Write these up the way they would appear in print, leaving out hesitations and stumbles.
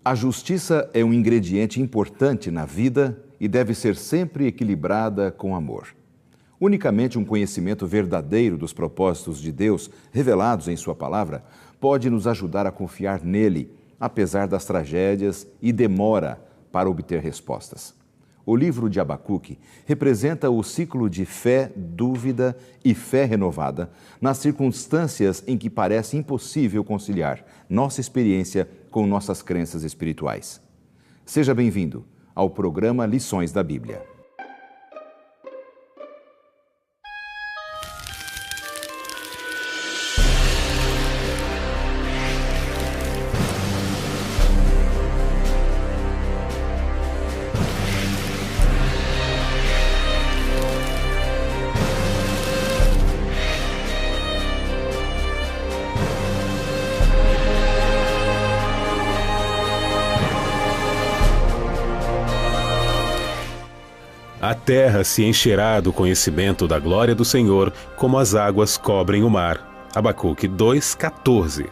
A justiça é um ingrediente importante na vida e deve ser sempre equilibrada com amor. Unicamente um conhecimento verdadeiro dos propósitos de Deus, revelados em Sua palavra, pode nos ajudar a confiar nele, apesar das tragédias e demora para obter respostas. O livro de Abacuque representa o ciclo de fé, dúvida e fé renovada nas circunstâncias em que parece impossível conciliar nossa experiência com nossas crenças espirituais. Seja bem-vindo ao programa Lições da Bíblia. A terra se encherá do conhecimento da glória do Senhor, como as águas cobrem o mar. Abacuque 2:14.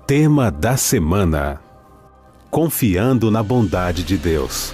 Tema da semana: confiando na bondade de Deus.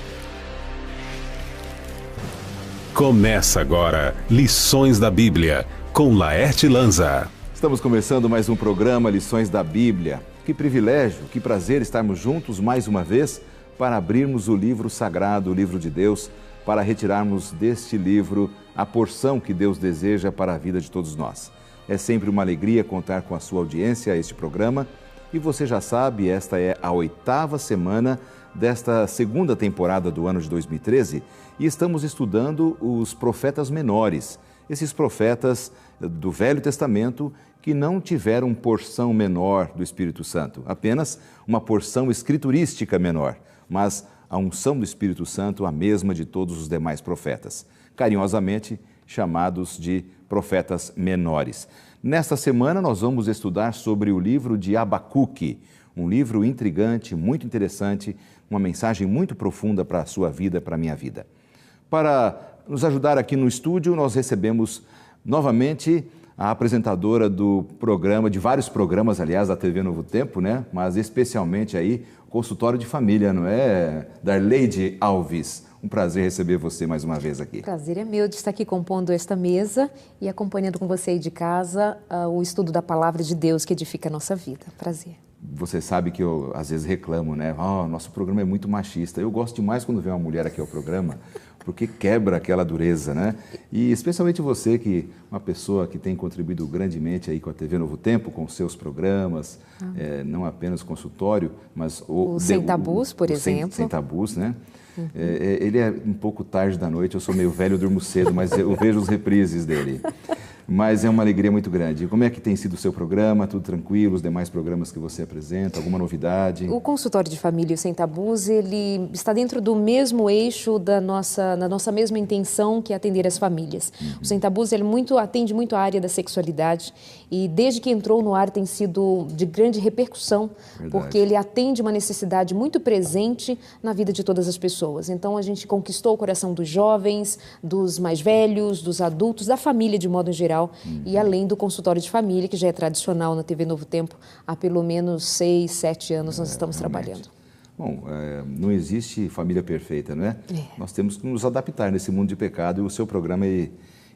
Começa agora Lições da Bíblia, com Laerte Lanza. Estamos começando mais um programa Lições da Bíblia. Que privilégio, que prazer estarmos juntos mais uma vez para abrirmos o livro sagrado, o livro de Deus, para retirarmos deste livro a porção que Deus deseja para a vida de todos nós. É sempre uma alegria contar com a sua audiência a este programa e você já sabe, esta é a 8ª semana desta segunda temporada do ano de 2013 e estamos estudando os profetas menores, esses profetas do Velho Testamento que não tiveram porção menor do Espírito Santo, apenas uma porção escriturística menor, mas a unção do Espírito Santo a mesma de todos os demais profetas, carinhosamente chamados de profetas menores. Nesta semana nós vamos estudar sobre o livro de Abacuque, um livro intrigante, muito interessante, uma mensagem muito profunda para a sua vida, para a minha vida. Para nos ajudar aqui no estúdio, nós recebemos novamente a apresentadora do programa, de vários programas, aliás, da TV Novo Tempo, né? Mas especialmente aí, consultório de família, não é? Darleide Alves. Um prazer receber você mais uma vez aqui. Prazer é meu de estar aqui compondo esta mesa e acompanhando com você aí de casa o estudo da Palavra de Deus que edifica a nossa vida. Prazer. Você sabe que eu às vezes reclamo, né? Nosso programa é muito machista. Eu gosto demais quando vem uma mulher aqui ao programa, porque quebra aquela dureza, né? E especialmente você, que uma pessoa que tem contribuído grandemente aí com a TV Novo Tempo, com os seus programas, não apenas consultório, mas o Sem Tabus, por exemplo. Sem Tabus, né? Uhum. Ele é um pouco tarde da noite, eu sou meio velho, durmo cedo, mas eu vejo os reprises dele. Mas é uma alegria muito grande. Como é que tem sido o seu programa? Tudo tranquilo? Os demais programas que você apresenta? Alguma novidade? O consultório de família e o Sem Tabus, ele está dentro do mesmo eixo da nossa mesma intenção, que é atender as famílias. Uhum. O Sem Tabus, ele atende muito a área da sexualidade e desde que entrou no ar tem sido de grande repercussão, porque ele atende uma necessidade muito presente na vida de todas as pessoas. Então a gente conquistou o coração dos jovens, dos mais velhos, dos adultos, da família de modo geral. E além do consultório de família, que já é tradicional na TV Novo Tempo, há pelo menos 6, 7 anos nós estamos trabalhando. Bom, não existe família perfeita, não é? Nós temos que nos adaptar nesse mundo de pecado e o seu programa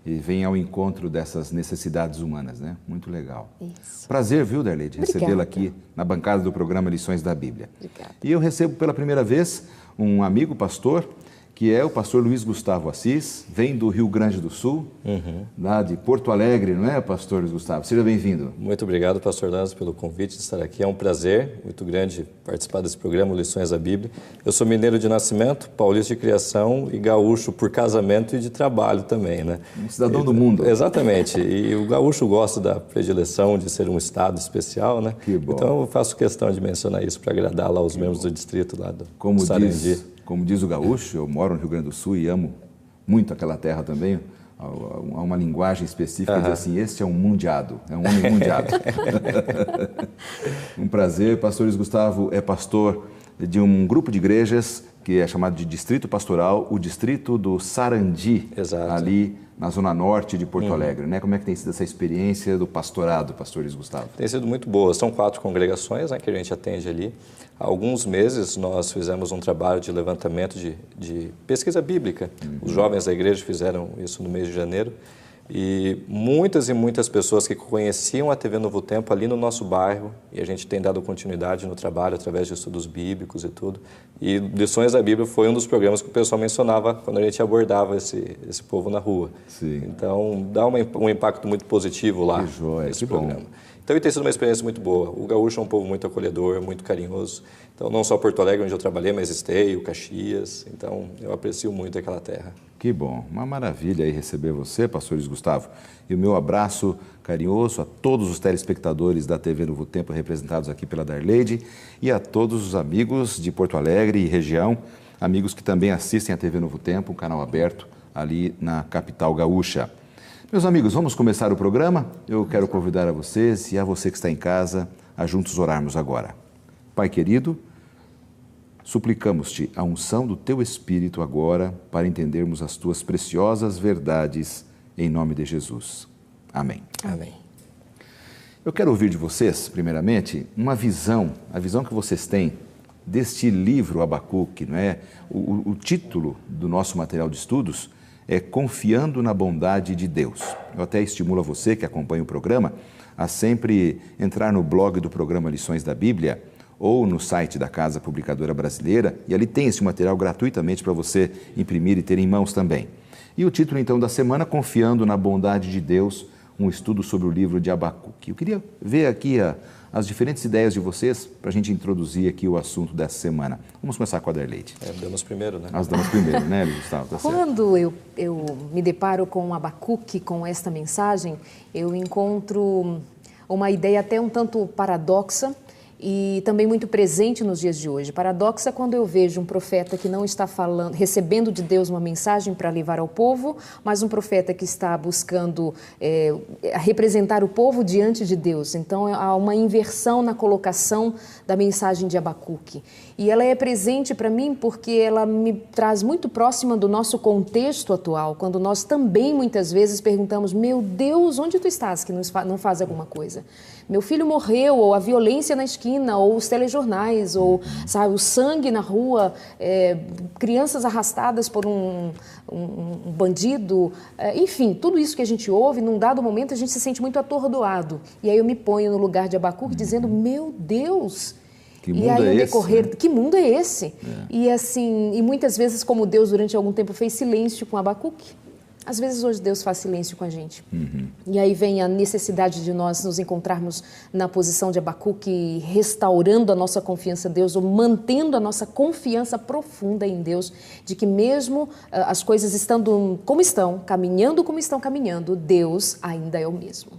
vem ao encontro dessas necessidades humanas, né? Muito legal. Isso. Prazer, viu, Darleide, recebê-la aqui na bancada do programa Lições da Bíblia. Obrigada. E eu recebo pela primeira vez um amigo pastor, que é o pastor Luiz Gustavo Assis, vem do Rio Grande do Sul, lá de Porto Alegre, não é, pastor Luiz Gustavo? Seja bem-vindo. Muito obrigado, pastor Lanza, pelo convite de estar aqui. É um prazer muito grande participar desse programa Lições da Bíblia. Eu sou mineiro de nascimento, paulista de criação e gaúcho por casamento e de trabalho também, né? Um cidadão do mundo. Exatamente. E o gaúcho gosta da predileção de ser um estado especial, né? Que bom. Então eu faço questão de mencionar isso para agradar lá os membros do distrito lá do Sarandi. Como diz o gaúcho, eu moro no Rio Grande do Sul e amo muito aquela terra também. Há uma linguagem específica que diz assim, este é um mundiado, é um homem mundiado. Um prazer, pastor Luiz Gustavo é pastor de um grupo de igrejas que é chamado de Distrito Pastoral, o Distrito do Sarandi, Exato. ali na zona norte de Porto Alegre, né? Como é que tem sido essa experiência do pastorado, pastor Luiz Gustavo? Tem sido muito boa. São 4 congregações, né, que a gente atende ali. Há alguns meses nós fizemos um trabalho de levantamento de pesquisa bíblica. Os jovens da igreja fizeram isso no mês de janeiro. E muitas pessoas que conheciam a TV Novo Tempo ali no nosso bairro, e a gente tem dado continuidade no trabalho através de estudos bíblicos e tudo. E Lições da Bíblia foi um dos programas que o pessoal mencionava quando a gente abordava esse povo na rua. Sim. Então, dá um impacto muito positivo lá nesse programa. Então, tem sido uma experiência muito boa. O gaúcho é um povo muito acolhedor, muito carinhoso. Então, não só Porto Alegre, onde eu trabalhei, mas Esteio, Caxias. Então, eu aprecio muito aquela terra. Que bom, uma maravilha aí receber você, pastor Luiz Gustavo. E o meu abraço carinhoso a todos os telespectadores da TV Novo Tempo, representados aqui pela Darleide, e a todos os amigos de Porto Alegre e região, amigos que também assistem a TV Novo Tempo, um canal aberto ali na capital gaúcha. Meus amigos, vamos começar o programa? Eu quero convidar a vocês e a você que está em casa a juntos orarmos agora. Pai querido, suplicamos-te a unção do Teu Espírito agora para entendermos as Tuas preciosas verdades em nome de Jesus. Amém. Amém. Eu quero ouvir de vocês, primeiramente, a visão que vocês têm deste livro Abacuque, não é? O título do nosso material de estudos é Confiando na Bondade de Deus. Eu até estimulo a você que acompanha o programa a sempre entrar no blog do programa Lições da Bíblia ou no site da Casa Publicadora Brasileira, e ali tem esse material gratuitamente para você imprimir e ter em mãos também. E o título, então, da semana, Confiando na Bondade de Deus, um estudo sobre o livro de Abacuque. Eu queria ver aqui as diferentes ideias de vocês para a gente introduzir aqui o assunto dessa semana. Vamos começar com a Darleide. Damas primeiro, né? As damas primeiro, né, Gustavo? Tá Quando eu me deparo com Abacuque, com esta mensagem, eu encontro uma ideia até um tanto paradoxa, e também muito presente nos dias de hoje. Paradoxa quando eu vejo um profeta que não está recebendo de Deus uma mensagem para levar ao povo, mas um profeta que está buscando representar o povo diante de Deus. Então há uma inversão na colocação da mensagem de Abacuque. E ela é presente para mim porque ela me traz muito próxima do nosso contexto atual, quando nós também muitas vezes perguntamos: meu Deus, onde tu estás que não faz alguma coisa? Meu filho morreu, ou a violência na esquina, ou os telejornais, ou sabe, o sangue na rua, crianças arrastadas por um bandido, enfim, tudo isso que a gente ouve, num dado momento a gente se sente muito atordoado. E aí eu me ponho no lugar de Abacuque dizendo: meu Deus! Que mundo é esse? Que mundo é esse? E assim, e muitas vezes, como Deus durante algum tempo fez silêncio com Abacuque, às vezes hoje Deus faz silêncio com a gente. E aí vem a necessidade de nós nos encontrarmos na posição de Abacuque, restaurando a nossa confiança em Deus, ou mantendo a nossa confiança profunda em Deus, de que mesmo as coisas estando como estão, caminhando como estão caminhando, Deus ainda é o mesmo.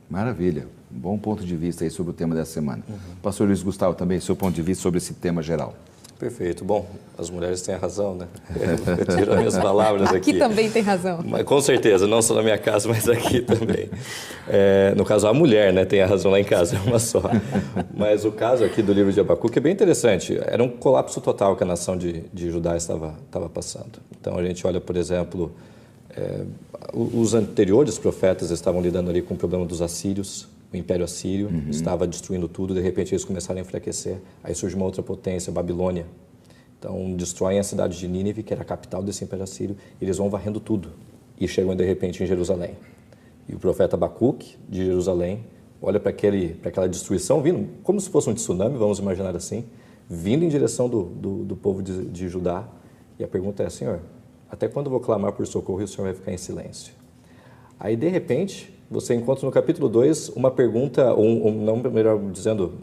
Maravilha. Um bom ponto de vista aí sobre o tema dessa semana. Pastor Luiz Gustavo, também seu ponto de vista sobre esse tema geral. Perfeito. Bom, as mulheres têm a razão, né? Eu tiro as minhas palavras aqui. Aqui também tem razão. Mas, com certeza, não só na minha casa, mas aqui também. No caso, a mulher, né, tem a razão lá em casa, é uma só. Mas o caso aqui do livro de Abacuque é bem interessante. Era um colapso total que a nação de Judá estava passando. Então, a gente olha, por exemplo, os anteriores profetas estavam lidando ali com o problema dos assírios. O Império Assírio estava destruindo tudo, de repente eles começaram a enfraquecer. Aí surge uma outra potência, a Babilônia. Então, destroem a cidade de Nínive, que era a capital desse Império Assírio, e eles vão varrendo tudo. E chegam, de repente, em Jerusalém. E o profeta Abacuque, de Jerusalém, olha para aquela destruição vindo, como se fosse um tsunami, vamos imaginar assim, vindo em direção do povo de Judá. E a pergunta é: Senhor, até quando eu vou clamar por socorro e o Senhor vai ficar em silêncio? Aí, de repente, você encontra no capítulo 2 uma pergunta, não melhor dizendo,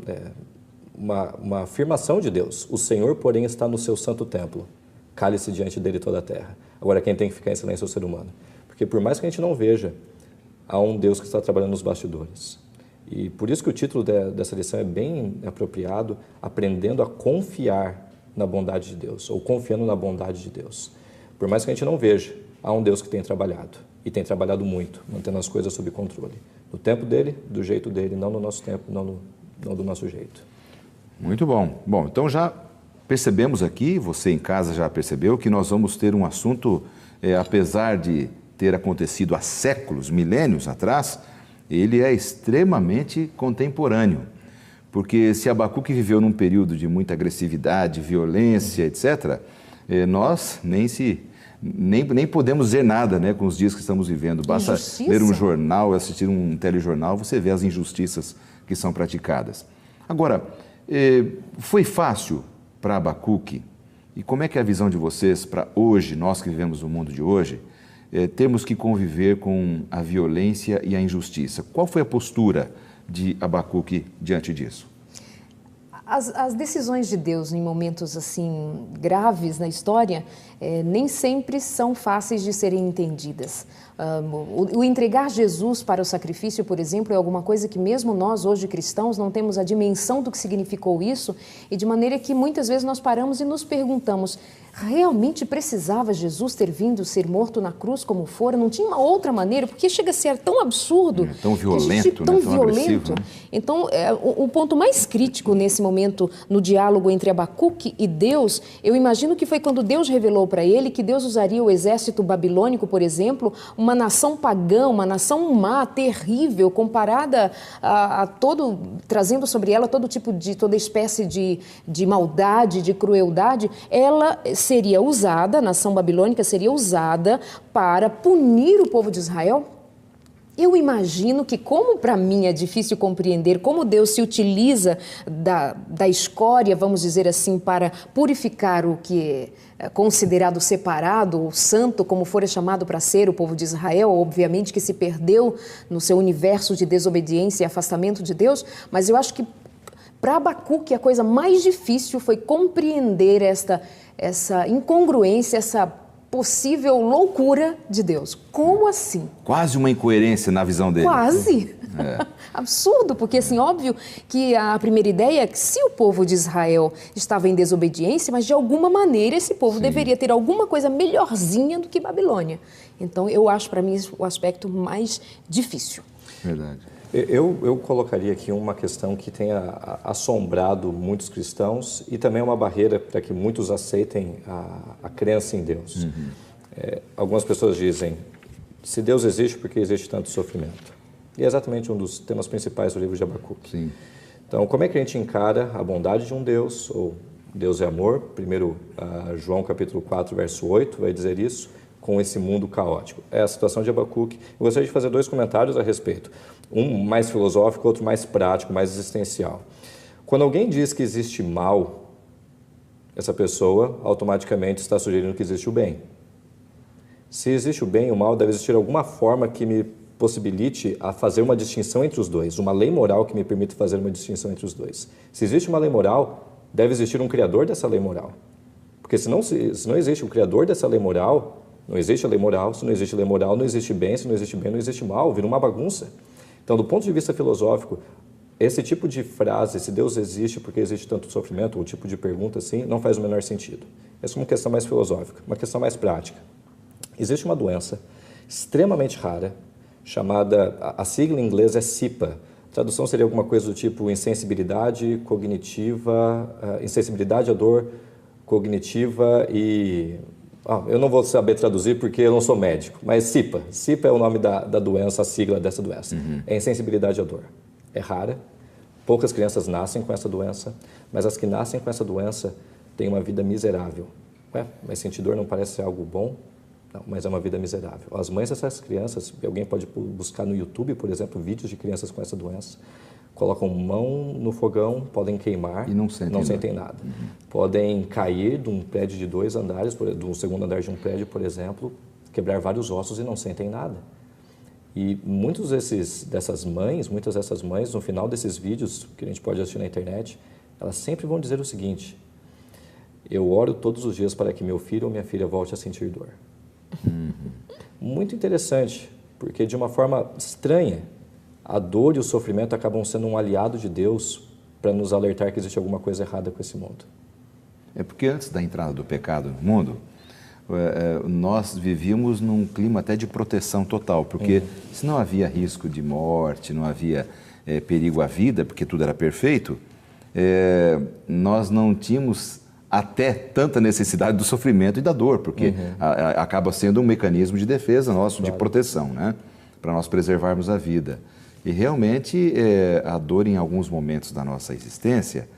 uma afirmação de Deus. O Senhor, porém, está no seu santo templo. Cale-se diante dele toda a terra. Agora, quem tem que ficar em silêncio é o ser humano. Porque por mais que a gente não veja, há um Deus que está trabalhando nos bastidores. E por isso que o título dessa lição é bem apropriado, aprendendo a confiar na bondade de Deus, ou confiando na bondade de Deus. Por mais que a gente não veja, há um Deus que tem trabalhado. E tem trabalhado muito, mantendo as coisas sob controle. No tempo dele, do jeito dele, não no nosso tempo, não do nosso jeito. Muito bom. Bom, então já percebemos aqui, você em casa já percebeu, que nós vamos ter um assunto, apesar de ter acontecido há séculos, milênios atrás, ele é extremamente contemporâneo. Porque se Abacuque viveu num período de muita agressividade, violência, etc., nós nem podemos dizer nada, né, com os dias que estamos vivendo. Basta ler um jornal, assistir um telejornal, você vê as injustiças que são praticadas. Agora, foi fácil para Abacuque, e como é que é a visão de vocês para hoje, nós que vivemos no mundo de hoje, temos que conviver com a violência e a injustiça? Qual foi a postura de Abacuque diante disso? As decisões de Deus em momentos assim graves na história nem sempre são fáceis de serem entendidas. O entregar Jesus para o sacrifício, por exemplo, é alguma coisa que mesmo nós hoje cristãos não temos a dimensão do que significou isso, e de maneira que muitas vezes nós paramos e nos perguntamos: realmente precisava Jesus ter vindo ser morto na cruz como fora? Não tinha uma outra maneira? Porque chega a ser tão absurdo, tão violento, tão violento. Agressivo, né? Então, o ponto mais crítico nesse momento no diálogo entre Abacuque e Deus, eu imagino que foi quando Deus revelou para ele que Deus usaria o exército babilônico, por exemplo, uma nação pagã, uma nação má, terrível, comparada a todo, trazendo sobre ela toda espécie de maldade, de crueldade. Ela seria usada, a nação babilônica seria usada para punir o povo de Israel. Eu imagino que, como para mim é difícil compreender como Deus se utiliza da escória, vamos dizer assim, para purificar o que é considerado separado, ou santo, como for chamado para ser o povo de Israel, obviamente que se perdeu no seu universo de desobediência e afastamento de Deus, mas eu acho que para Abacuque a coisa mais difícil foi compreender essa incongruência, essa possível loucura de Deus. Como assim? Quase uma incoerência na visão dele. Quase. Absurdo, porque assim, óbvio que a primeira ideia é que se o povo de Israel estava em desobediência, mas de alguma maneira esse povo deveria ter alguma coisa melhorzinha do que Babilônia. Então eu acho para mim o aspecto mais difícil. Verdade. Eu colocaria aqui uma questão que tenha assombrado muitos cristãos e também uma barreira para que muitos aceitem a crença em Deus. Algumas pessoas dizem: se Deus existe, por que existe tanto sofrimento? E é exatamente um dos temas principais do livro de Abacuque. Sim. Então, como é que a gente encara a bondade de um Deus, ou Deus é amor? Primeiro, João capítulo 4, verso 8 vai dizer isso, com esse mundo caótico. É a situação de Abacuque. Eu gostaria de fazer 2 comentários a respeito. Um mais filosófico, outro mais prático, mais existencial. Quando alguém diz que existe mal, essa pessoa automaticamente está sugerindo que existe o bem. Se existe o bem e o mal, deve existir alguma forma que me possibilite a fazer uma distinção entre os dois, uma lei moral que me permita fazer uma distinção entre os dois. Se existe uma lei moral, deve existir um criador dessa lei moral. Porque se não existe o criador dessa lei moral, não existe a lei moral. Se não existe lei moral, não existe bem. Se não existe bem, não existe mal. Vira uma bagunça. Então, do ponto de vista filosófico, esse tipo de frase, se Deus existe porque existe tanto sofrimento, ou tipo de pergunta assim, não faz o menor sentido. Essa é uma questão mais filosófica. Uma questão mais prática. Existe uma doença extremamente rara, chamada, a sigla em inglês é SIPA. A tradução seria alguma coisa do tipo insensibilidade cognitiva, insensibilidade à dor cognitiva e... eu não vou saber traduzir porque eu não sou médico, mas SIPA. SIPA é o nome da doença, a sigla dessa doença. É insensibilidade à dor. É rara, poucas crianças nascem com essa doença, mas as que nascem com essa doença têm uma vida miserável. Mas sentir dor não parece ser algo bom? Não, mas é uma vida miserável. As mães dessas crianças, alguém pode buscar no YouTube, por exemplo, vídeos de crianças com essa doença, colocam mão no fogão, podem queimar e não sentem nada. Podem cair de um prédio de 2 andares, do segundo andar de um prédio, por exemplo, quebrar vários ossos e não sentem nada. E muitas dessas mães, no final desses vídeos que a gente pode assistir na internet, elas sempre vão dizer o seguinte: eu oro todos os dias para que meu filho ou minha filha volte a sentir dor. Muito interessante, porque de uma forma estranha, a dor e o sofrimento acabam sendo um aliado de Deus para nos alertar que existe alguma coisa errada com esse mundo. É porque antes da entrada do pecado no mundo, nós vivíamos num clima até de proteção total, porque se não havia risco de morte, não havia perigo à vida, porque tudo era perfeito, nós não tínhamos até tanta necessidade do sofrimento e da dor, porque acaba sendo um mecanismo de defesa nosso, de proteção, né? Para nós preservarmos a vida. E realmente a dor em alguns momentos da nossa existência,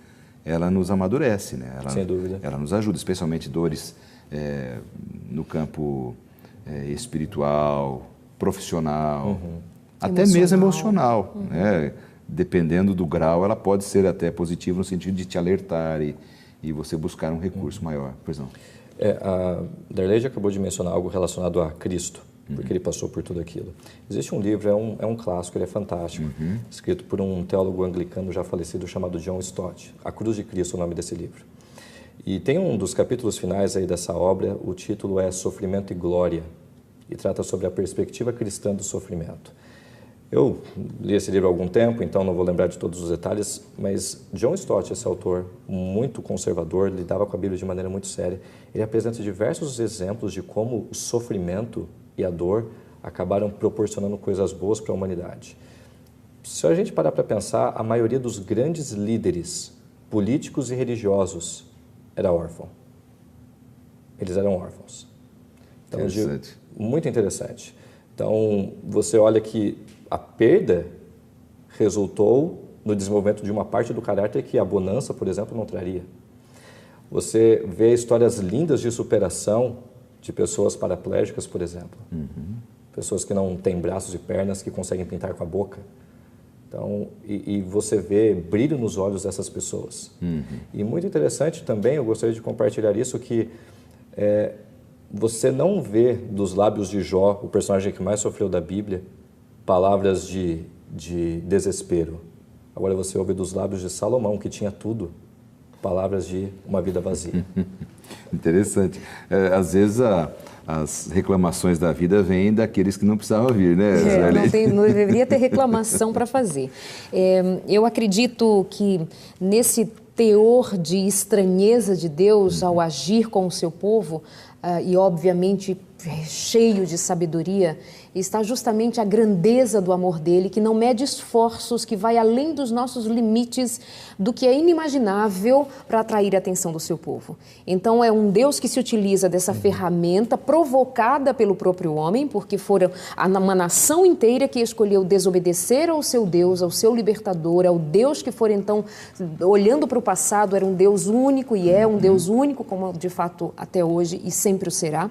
ela nos amadurece, né? Sem dúvida. Ela nos ajuda, especialmente dores no campo espiritual, profissional, até mesmo emocional, né? Dependendo do grau, ela pode ser até positiva no sentido de te alertar e você buscar um recurso maior. Pois não? A Darley acabou de mencionar algo relacionado a Cristo, porque ele passou por tudo aquilo. Existe um livro, é um clássico, ele é fantástico, escrito por um teólogo anglicano já falecido chamado John Stott. A Cruz de Cristo é o nome desse livro. E tem um dos capítulos finais aí dessa obra, o título é Sofrimento e Glória, e trata sobre a perspectiva cristã do sofrimento. Eu li esse livro há algum tempo, então não vou lembrar de todos os detalhes, mas John Stott, esse autor muito conservador, lidava com a Bíblia de maneira muito séria. Ele apresenta diversos exemplos de como o sofrimento e a dor acabaram proporcionando coisas boas para a humanidade. Se a gente parar para pensar, a maioria dos grandes líderes políticos e religiosos era órfão. Eles eram órfãos. Então, muito interessante. Então, você olha que a perda resultou no desenvolvimento de uma parte do caráter que a bonança, por exemplo, não traria. Você vê histórias lindas de superação de pessoas paraplégicas, por exemplo. Pessoas que não têm braços e pernas, que conseguem pintar com a boca. Então, e você vê brilho nos olhos dessas pessoas. E muito interessante também, eu gostaria de compartilhar isso, que você não vê dos lábios de Jó, o personagem que mais sofreu da Bíblia, palavras de desespero. Agora você ouve dos lábios de Salomão, que tinha tudo, palavras de uma vida vazia. Interessante. Às vezes as reclamações da vida vêm daqueles que não precisavam vir, né? Não deveria ter reclamação para fazer. Eu acredito que nesse teor de estranheza de Deus ao agir com o seu povo, e obviamente cheio de sabedoria, está justamente a grandeza do amor dele, que não mede esforços, que vai além dos nossos limites, do que é inimaginável para atrair a atenção do seu povo. Então é um Deus que se utiliza dessa ferramenta provocada pelo próprio homem, porque foram uma nação inteira que escolheu desobedecer ao seu Deus, ao seu libertador, ao Deus que for então, olhando para o passado, era um Deus único e é um Deus único, como de fato até hoje e sempre o será.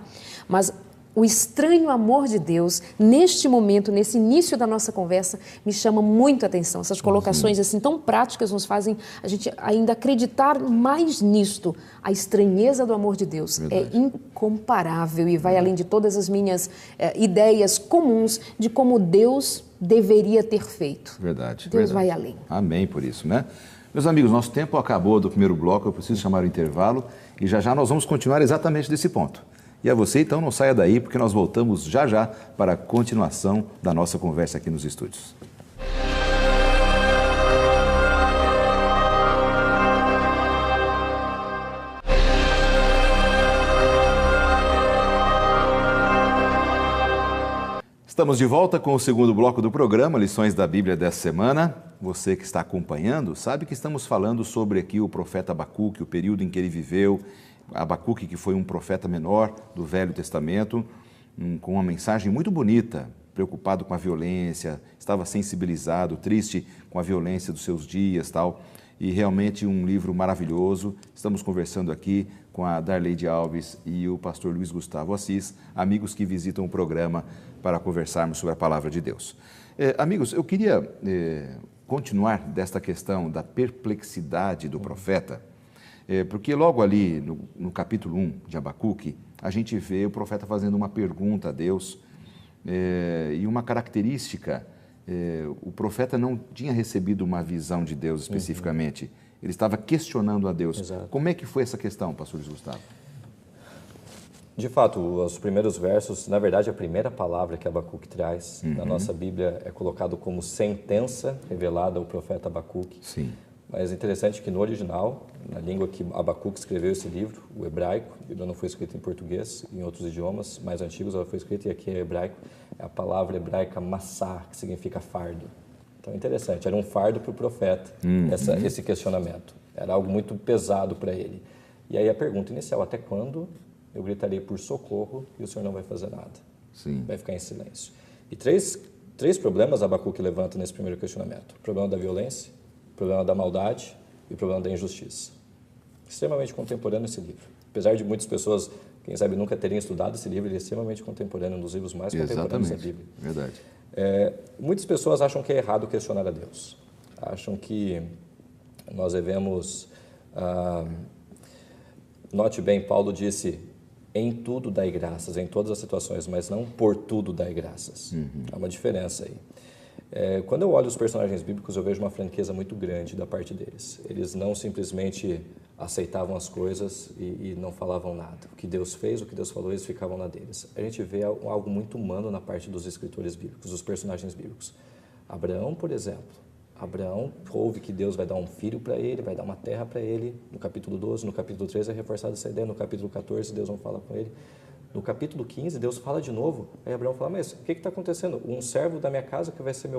Mas o estranho amor de Deus, neste momento, nesse início da nossa conversa, me chama muito a atenção. Essas colocações assim tão práticas nos fazem a gente ainda acreditar mais nisto. A estranheza do amor de Deus é incomparável e vai além de todas as minhas ideias comuns de como Deus deveria ter feito. Verdade. Deus vai além. Amém por isso, né? Meus amigos, nosso tempo acabou do primeiro bloco, eu preciso chamar o intervalo e já nós vamos continuar exatamente desse ponto. E a você, então, não saia daí, porque nós voltamos já para a continuação da nossa conversa aqui nos estúdios. Estamos de volta com o segundo bloco do programa, Lições da Bíblia dessa semana. Você que está acompanhando sabe que estamos falando sobre aqui o profeta Abacuque, o período em que ele viveu. Abacuque, que foi um profeta menor do Velho Testamento, com uma mensagem muito bonita, preocupado com a violência, estava sensibilizado, triste com a violência dos seus dias, tal. E realmente um livro maravilhoso. Estamos conversando aqui com a Darley Alves e o pastor Luiz Gustavo Assis, amigos que visitam o programa para conversarmos sobre a palavra de Deus. Amigos, eu queria continuar desta questão da perplexidade do profeta, porque logo ali no capítulo 1 de Abacuque, a gente vê o profeta fazendo uma pergunta a Deus e uma característica, o profeta não tinha recebido uma visão de Deus especificamente, ele estava questionando a Deus. Exato. Como é que foi essa questão, pastor Luiz Gustavo? De fato, os primeiros versos, na verdade, a primeira palavra que Abacuque traz na nossa Bíblia é colocado como sentença revelada ao profeta Abacuque. Sim. Mas é interessante que no original, na língua que Abacuque escreveu esse livro, o hebraico, a Bíblia não foi escrita em português, em outros idiomas mais antigos ela foi escrita e aqui é hebraico, é a palavra hebraica massá, que significa fardo. Então é interessante, era um fardo para o profeta esse questionamento, era algo muito pesado para ele. E aí a pergunta inicial, até quando eu gritarei por socorro e o Senhor não vai fazer nada? Sim. Vai ficar em silêncio. E três problemas Abacuque levanta nesse primeiro questionamento. O problema da violência, o problema da maldade e o problema da injustiça. Extremamente contemporâneo esse livro. Apesar de muitas pessoas, quem sabe, nunca terem estudado esse livro, ele é extremamente contemporâneo, um dos livros mais contemporâneos da Bíblia. Verdade. Muitas pessoas acham que é errado questionar a Deus. Acham que nós devemos... note bem, Paulo disse, em tudo dai graças, em todas as situações, mas não por tudo dai graças. Há uma diferença aí. Quando eu olho os personagens bíblicos, eu vejo uma franqueza muito grande da parte deles. Eles não simplesmente aceitavam as coisas e não falavam nada. O que Deus fez, o que Deus falou, eles ficavam na deles. A gente vê algo muito humano na parte dos escritores bíblicos, dos personagens bíblicos. Abraão, por exemplo. Abraão ouve que Deus vai dar um filho para ele, vai dar uma terra para ele, no capítulo 12, no capítulo 13 é reforçada essa ideia, no capítulo 14 Deus não fala com ele, no capítulo 15 Deus fala de novo, aí Abraão fala, mas o que está acontecendo? Um servo da minha casa que vai ser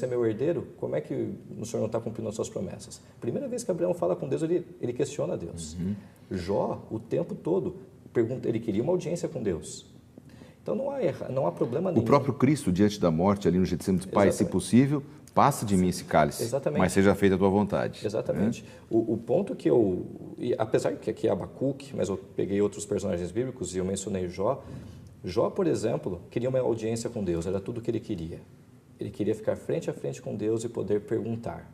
meu herdeiro, como é que o Senhor não está cumprindo as suas promessas? Primeira vez que Abraão fala com Deus, ele questiona Deus. Jó, o tempo todo, ele queria uma audiência com Deus. Então não há problema nenhum. O próprio Cristo, diante da morte, ali no Getsemane, Pai, exatamente, se possível, passa de mim esse cálice, exatamente, mas seja feita a tua vontade. Exatamente. O ponto que apesar que aqui é Abacuque, mas eu peguei outros personagens bíblicos e eu mencionei Jó. Jó, por exemplo, queria uma audiência com Deus, era tudo o que ele queria. Ele queria ficar frente a frente com Deus e poder perguntar.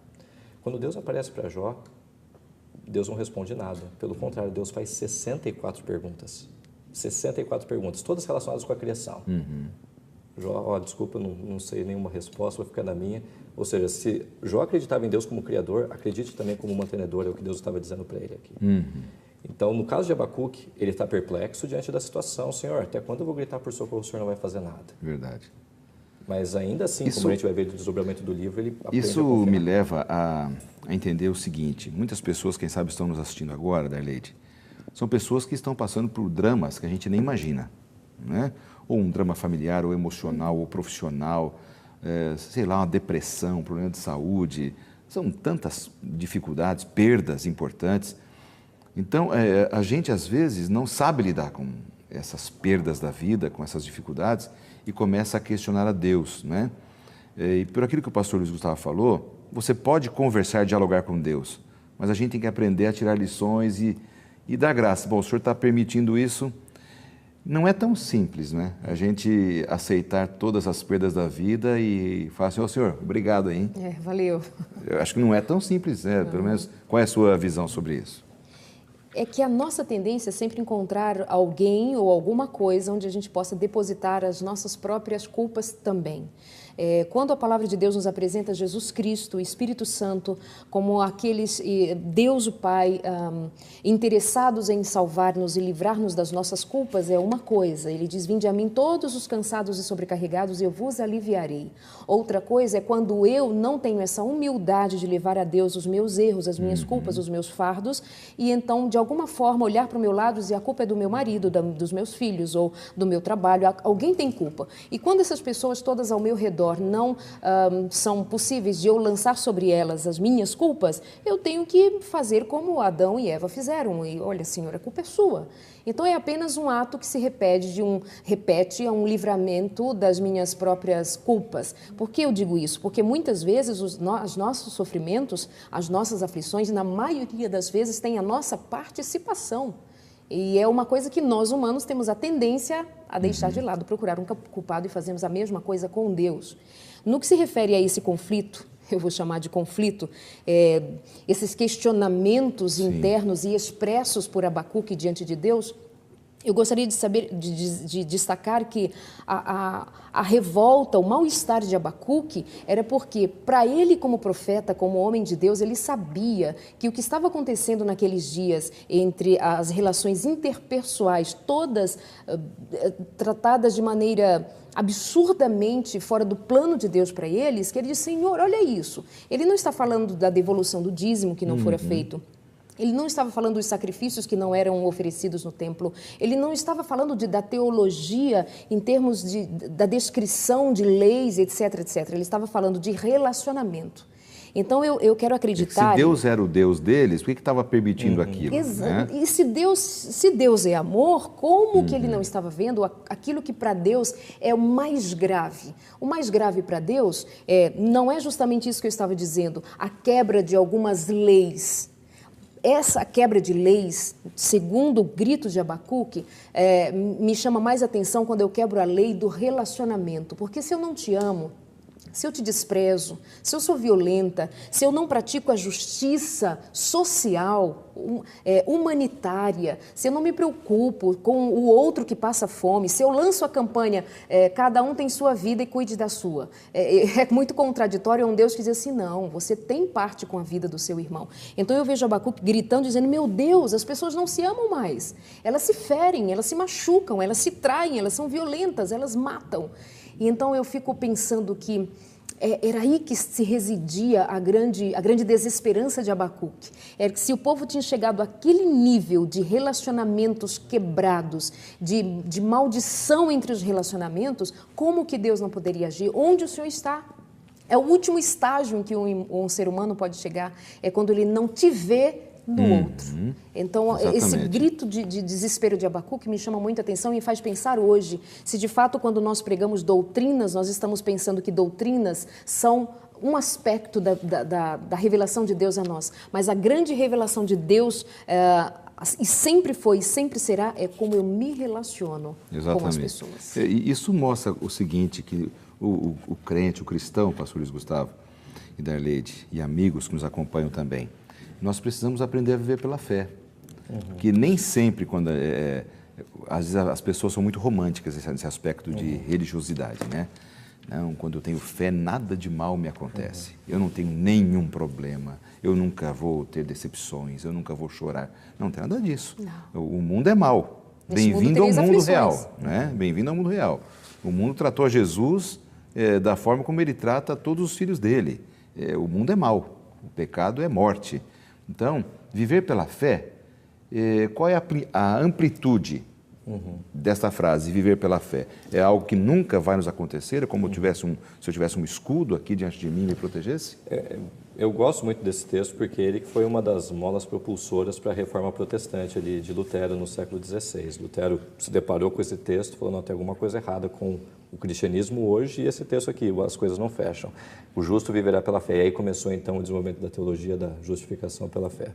Quando Deus aparece para Jó, Deus não responde nada. Pelo contrário, Deus faz 64 perguntas. 64 perguntas, todas relacionadas com a criação. Jó, desculpa, não sei nenhuma resposta, vou ficar na minha. Ou seja, se Jó acreditava em Deus como Criador, acredite também como mantenedor, é o que Deus estava dizendo para ele aqui. Então, no caso de Abacuque, ele está perplexo diante da situação. Senhor, até quando eu vou gritar por socorro, o Senhor não vai fazer nada? Verdade. Mas ainda assim, como a gente vai ver do desdobramento do livro, ele aprende Isso me leva a entender o seguinte, muitas pessoas, quem sabe, estão nos assistindo agora, Darleide, são pessoas que estão passando por dramas que a gente nem imagina, né? Ou um drama familiar, ou emocional, ou profissional, sei lá, uma depressão, um problema de saúde. São tantas dificuldades, perdas importantes. Então, a gente, às vezes, não sabe lidar com essas perdas da vida, com essas dificuldades, e começa a questionar a Deus, né? E por aquilo que o pastor Luiz Gustavo falou, você pode conversar, dialogar com Deus, mas a gente tem que aprender a tirar lições e dar graça. Bom, o Senhor está permitindo isso. Não é tão simples, né? A gente aceitar todas as perdas da vida e falar assim, Senhor, obrigado aí, hein? Valeu. Eu acho que não é tão simples, né? Pelo menos, qual é a sua visão sobre isso? É que a nossa tendência é sempre encontrar alguém ou alguma coisa onde a gente possa depositar as nossas próprias culpas também. Quando a palavra de Deus nos apresenta Jesus Cristo, o Espírito Santo, como aqueles, Deus o Pai, interessados em salvar-nos e livrar-nos das nossas culpas, é uma coisa. Ele diz, vinde a mim todos os cansados e sobrecarregados e eu vos aliviarei. Outra coisa é quando eu não tenho essa humildade de levar a Deus os meus erros, as minhas culpas, os meus fardos, e então, de alguma forma, olhar para o meu lado e dizer, a culpa é do meu marido, dos meus filhos ou do meu trabalho, alguém tem culpa. E quando essas pessoas todas ao meu redor não são possíveis de eu lançar sobre elas as minhas culpas, eu tenho que fazer como Adão e Eva fizeram. E olha, Senhor, a culpa é sua. Então é apenas um ato que se repete a um livramento das minhas próprias culpas. Por que eu digo isso? Porque muitas vezes os nossos sofrimentos, as nossas aflições, na maioria das vezes, têm a nossa participação. E é uma coisa que nós humanos temos a tendência a deixar de lado, procurar um culpado e fazemos a mesma coisa com Deus. No que se refere a esse conflito, eu vou chamar de conflito, esses questionamentos internos e expressos por Abacuque diante de Deus, eu gostaria de destacar que a revolta, o mal-estar de Abacuque era porque, para ele como profeta, como homem de Deus, ele sabia que o que estava acontecendo naqueles dias entre as relações interpessoais, todas tratadas de maneira absurdamente fora do plano de Deus para eles, que ele disse, Senhor, olha isso. Ele não está falando da devolução do dízimo que não fora feito. Ele não estava falando dos sacrifícios que não eram oferecidos no templo. Ele não estava falando da teologia em termos da descrição de leis, etc, etc. Ele estava falando de relacionamento. Então eu quero acreditar... Se Deus era o Deus deles, por que estava permitindo aquilo? Exato. Né? E se Deus é amor, como que ele não estava vendo aquilo que para Deus é o mais grave? O mais grave para Deus não é justamente isso que eu estava dizendo, a quebra de algumas leis. Essa quebra de leis, segundo o grito de Abacuque, me chama mais atenção quando eu quebro a lei do relacionamento. Porque se eu não te amo, se eu te desprezo, se eu sou violenta, se eu não pratico a justiça social, humanitária, se eu não me preocupo com o outro que passa fome, se eu lanço a campanha, cada um tem sua vida e cuide da sua. É muito contraditório, é um Deus que diz assim, não, você tem parte com a vida do seu irmão. Então eu vejo Abacuque gritando, dizendo, meu Deus, as pessoas não se amam mais. Elas se ferem, elas se machucam, elas se traem, elas são violentas, elas matam. E então eu fico pensando que era aí que se residia a grande desesperança de Abacuque. Era que se o povo tinha chegado àquele nível de relacionamentos quebrados, de maldição entre os relacionamentos, como que Deus não poderia agir? Onde o Senhor está? É o último estágio em que um ser humano pode chegar, é quando ele não te vê no outro. Então, Exatamente. Esse grito de desespero de Abacuque me chama muita atenção e me faz pensar hoje, se de fato quando nós pregamos doutrinas, nós estamos pensando que doutrinas são um aspecto da revelação de Deus a nós, mas a grande revelação de Deus, e sempre foi e sempre será, é como eu me relaciono com as pessoas. E isso mostra o seguinte, que o crente, o cristão, pastor Luiz Gustavo e Darleide, e amigos que nos acompanham também, nós precisamos aprender a viver pela fé. Que nem sempre, às vezes as pessoas são muito românticas nesse aspecto de religiosidade, né? Não, quando eu tenho fé, nada de mal me acontece. Eu não tenho nenhum problema, eu nunca vou ter decepções, eu nunca vou chorar. Não tem nada disso. Não. O mundo é mau. Bem-vindo ao mundo real. Né? Bem-vindo ao mundo real. O mundo tratou Jesus da forma como ele trata todos os filhos dele. O mundo é mau, o pecado é morte. Então, viver pela fé, qual é a amplitude dessa frase, viver pela fé? É algo que nunca vai nos acontecer? É como se eu tivesse um escudo aqui diante de mim e me protegesse? Eu gosto muito desse texto porque ele foi uma das molas propulsoras para a reforma protestante ali de Lutero no século XVI. Lutero se deparou com esse texto e falou, não, tem alguma coisa errada com o cristianismo hoje e esse texto aqui, as coisas não fecham. O justo viverá pela fé. E aí começou então o desenvolvimento da teologia da justificação pela fé.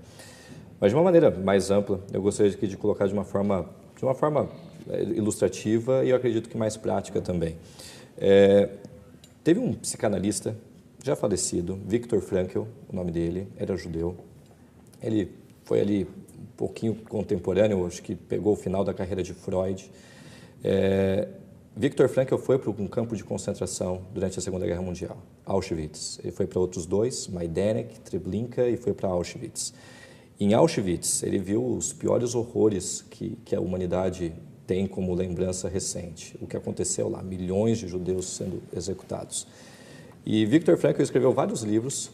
Mas de uma maneira mais ampla, eu gostaria de colocar de uma forma ilustrativa e eu acredito que mais prática também. Teve um psicanalista já falecido, Viktor Frankl, o nome dele, era judeu. Ele foi ali um pouquinho contemporâneo, acho que pegou o final da carreira de Freud. Viktor Frankl foi para um campo de concentração durante a Segunda Guerra Mundial, Auschwitz. Ele foi para outros dois, Majdanek, Treblinka, e foi para Auschwitz. Em Auschwitz, ele viu os piores horrores que a humanidade tem como lembrança recente. O que aconteceu lá, milhões de judeus sendo executados. E Viktor Frankl escreveu vários livros,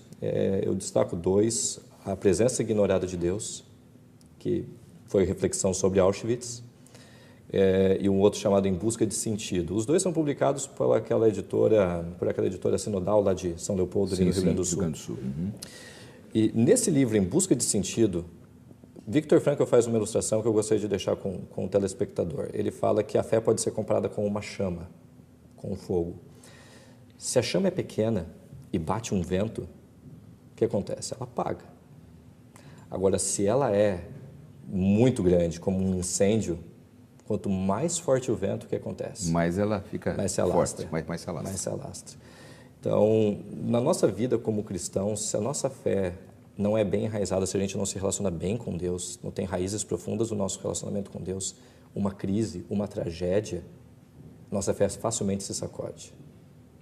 eu destaco dois, A Presença Ignorada de Deus, que foi reflexão sobre Auschwitz, e um outro chamado Em Busca de Sentido. Os dois são publicados por aquela editora sinodal lá de São Leopoldo, no Rio Grande do Sul. E nesse livro, Em Busca de Sentido, Viktor Frankl faz uma ilustração que eu gostaria de deixar com o telespectador. Ele fala que a fé pode ser comparada com uma chama, com um fogo. Se a chama é pequena e bate um vento, o que acontece? Ela apaga. Agora, se ela é muito grande, como um incêndio, quanto mais forte o vento, o que acontece? Mais ela fica mais se alastra. Forte, mais se alastra. Mais se alastra. Então, na nossa vida como cristãos, se a nossa fé não é bem enraizada, se a gente não se relaciona bem com Deus, não tem raízes profundas do nosso relacionamento com Deus, uma crise, uma tragédia, nossa fé facilmente se sacode.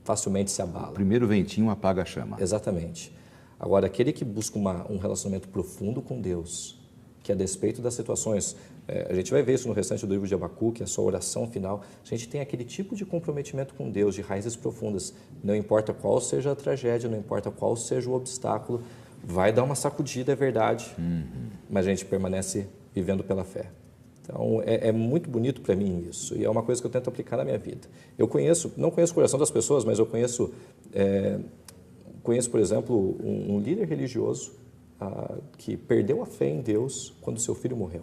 Facilmente se abala. O primeiro ventinho apaga a chama. Exatamente. Agora, aquele que busca um relacionamento profundo com Deus, que a despeito das situações, a gente vai ver isso no restante do livro de Abacuque, a sua oração final, a gente tem aquele tipo de comprometimento com Deus, de raízes profundas. Não importa qual seja a tragédia, não importa qual seja o obstáculo, vai dar uma sacudida, é verdade, mas a gente permanece vivendo pela fé. Então, é muito bonito para mim isso, e é uma coisa que eu tento aplicar na minha vida. Eu não conheço o coração das pessoas, mas eu conheço Conheço, por exemplo, um líder religioso que perdeu a fé em Deus quando seu filho morreu.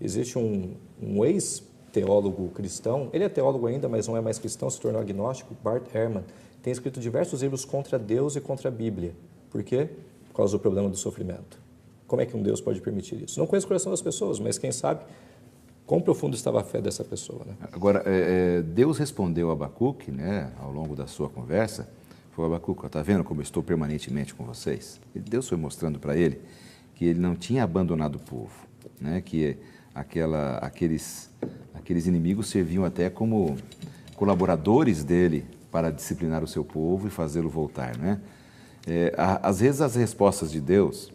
Existe um ex-teólogo cristão, ele é teólogo ainda, mas não é mais cristão, se tornou agnóstico, Bart Ehrman, tem escrito diversos livros contra Deus e contra a Bíblia. Por quê? Por causa do problema do sofrimento. Como é que um Deus pode permitir isso? Não conheço o coração das pessoas, mas quem sabe quão profundo estava a fé dessa pessoa. Né? Agora, Deus respondeu a Abacuque, né, ao longo da sua conversa, falou: Abacuque, está vendo como eu estou permanentemente com vocês? E Deus foi mostrando para ele que ele não tinha abandonado o povo, né, que aqueles inimigos serviam até como colaboradores dele para disciplinar o seu povo e fazê-lo voltar. Né? Às vezes as respostas de Deus,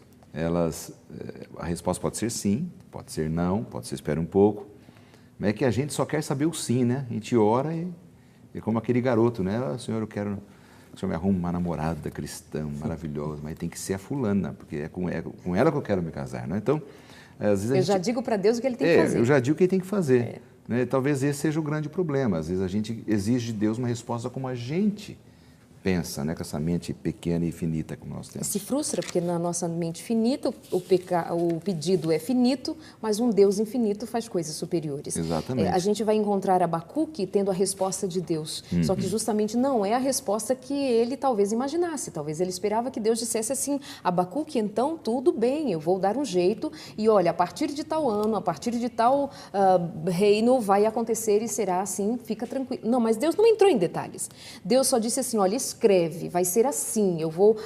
a resposta pode ser sim, pode ser não, pode ser espera um pouco, mas é que a gente só quer saber o sim, né? A gente ora e é como aquele garoto, né? Senhor, eu quero que o Senhor me arrume uma namorada cristã maravilhosa, mas tem que ser a fulana, porque é com ela que eu quero me casar, né? Então, às vezes eu já digo para Deus o que Ele tem que fazer. Eu já digo o que Ele tem que fazer. Né? Talvez esse seja o grande problema. Às vezes a gente exige de Deus uma resposta como a gente pensa, né, com essa mente pequena e finita que nós temos. Se frustra, porque na nossa mente finita, o pedido é finito, mas um Deus infinito faz coisas superiores. Exatamente. A gente vai encontrar Abacuque tendo a resposta de Deus, só que justamente não é a resposta que ele talvez imaginasse. Talvez ele esperava que Deus dissesse assim: Abacuque, então tudo bem, eu vou dar um jeito e olha, a partir de tal ano, a partir de tal reino vai acontecer e será assim, fica tranquilo. Não, mas Deus não entrou em detalhes. Deus só disse assim: olha, escreve, vai ser assim,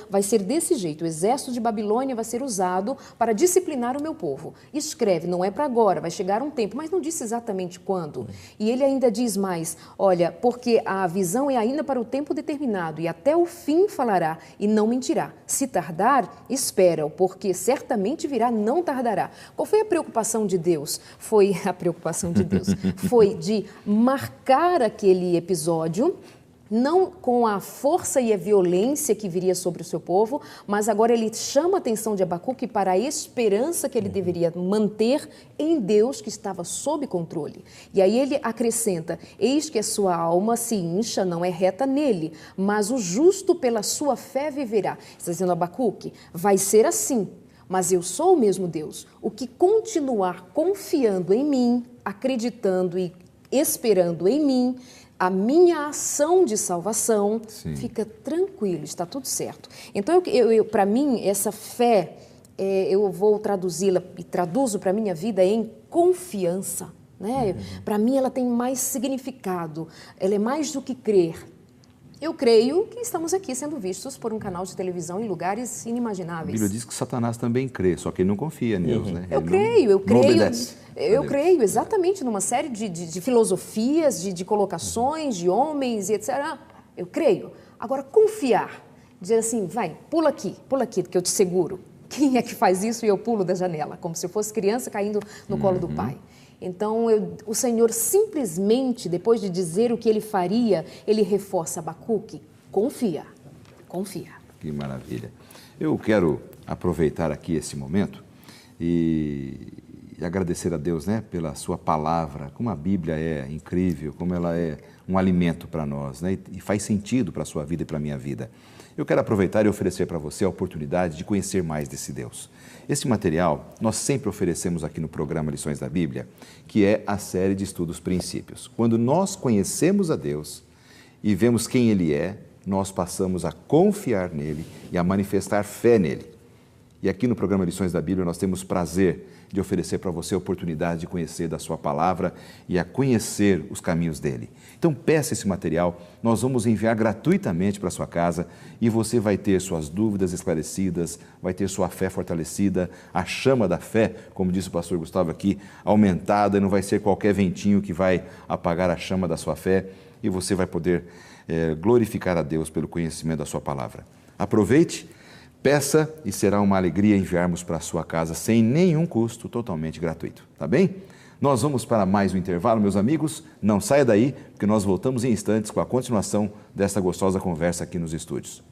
vai ser desse jeito, o exército de Babilônia vai ser usado para disciplinar o meu povo. Escreve, não é para agora, vai chegar um tempo, mas não disse exatamente quando. E ele ainda diz mais: olha, porque a visão é ainda para o tempo determinado e até o fim falará e não mentirá. Se tardar, espera-o, porque certamente virá, não tardará. Qual foi a preocupação de Deus? Foi de marcar aquele episódio, não com a força e a violência que viria sobre o seu povo, mas agora ele chama a atenção de Abacuque para a esperança que ele deveria manter em Deus, que estava sob controle. E aí ele acrescenta: eis que a sua alma se incha, não é reta nele, mas o justo pela sua fé viverá. Está dizendo Abacuque, vai ser assim, mas eu sou o mesmo Deus. O que continuar confiando em mim, acreditando e esperando em mim, a minha ação de salvação, sim, fica tranquilo, está tudo certo. Então, para mim, essa fé, eu vou traduzi-la e traduzo para a minha vida em confiança. Né? Para mim, ela tem mais significado, ela é mais do que crer. Eu creio que estamos aqui sendo vistos por um canal de televisão em lugares inimagináveis. A Bíblia diz que Satanás também crê, só que ele não confia em Deus, né? Eu creio. Eu creio exatamente numa série de filosofias, de colocações, de homens e etc. Eu creio. Agora, confiar, dizer assim, vai, pula aqui, que eu te seguro. Quem é que faz isso e eu pulo da janela? Como se eu fosse criança caindo no colo do pai. Então, o Senhor simplesmente, depois de dizer o que ele faria, ele reforça Abacuque: confia. Que maravilha. Eu quero aproveitar aqui esse momento e agradecer a Deus, né, pela sua palavra, como a Bíblia é incrível, como ela é um alimento para nós, né, e faz sentido para a sua vida e para a minha vida. Eu quero aproveitar e oferecer para você a oportunidade de conhecer mais desse Deus. Esse material nós sempre oferecemos aqui no programa Lições da Bíblia, que é a série de estudos Princípios. Quando nós conhecemos a Deus e vemos quem Ele é, nós passamos a confiar nele e a manifestar fé nele. E aqui no programa Lições da Bíblia nós temos prazer de oferecer para você a oportunidade de conhecer da sua palavra e a conhecer os caminhos dele. Então peça esse material, nós vamos enviar gratuitamente para a sua casa e você vai ter suas dúvidas esclarecidas, vai ter sua fé fortalecida, a chama da fé, como disse o pastor Gustavo aqui, aumentada, não vai ser qualquer ventinho que vai apagar a chama da sua fé e você vai poder glorificar a Deus pelo conhecimento da sua palavra. Aproveite, peça e será uma alegria enviarmos para a sua casa sem nenhum custo, totalmente gratuito, tá bem? Nós vamos para mais um intervalo, meus amigos, não saia daí, porque nós voltamos em instantes com a continuação desta gostosa conversa aqui nos estúdios.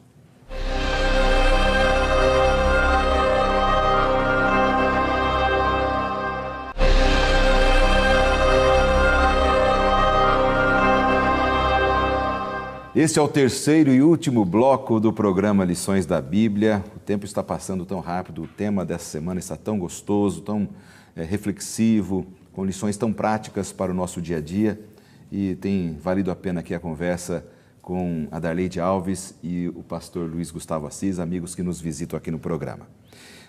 Este é o terceiro e último bloco do programa Lições da Bíblia. O tempo está passando tão rápido, o tema dessa semana está tão gostoso, tão reflexivo, com lições tão práticas para o nosso dia a dia. E tem valido a pena aqui a conversa com a Darleide Alves e o pastor Luiz Gustavo Assis, amigos que nos visitam aqui no programa.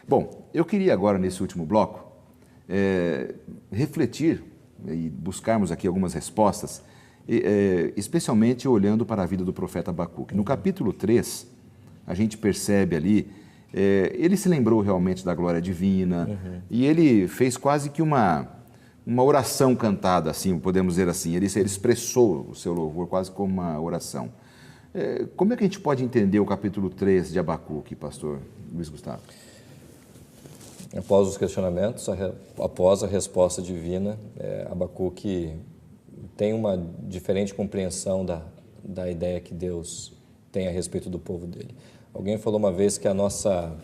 Bom, eu queria agora, nesse último bloco, refletir e buscarmos aqui algumas respostas, especialmente olhando para a vida do profeta Abacuque. No capítulo 3, a gente percebe ali, ele se lembrou realmente da glória divina, e ele fez quase que uma oração cantada, assim, podemos dizer assim. Ele expressou o seu louvor quase como uma oração. Como é que a gente pode entender o capítulo 3 de Abacuque, pastor Luiz Gustavo? Após os questionamentos, após a resposta divina, Abacuque tem uma diferente compreensão da ideia que Deus tem a respeito do povo dele. Alguém falou uma vez que a nossa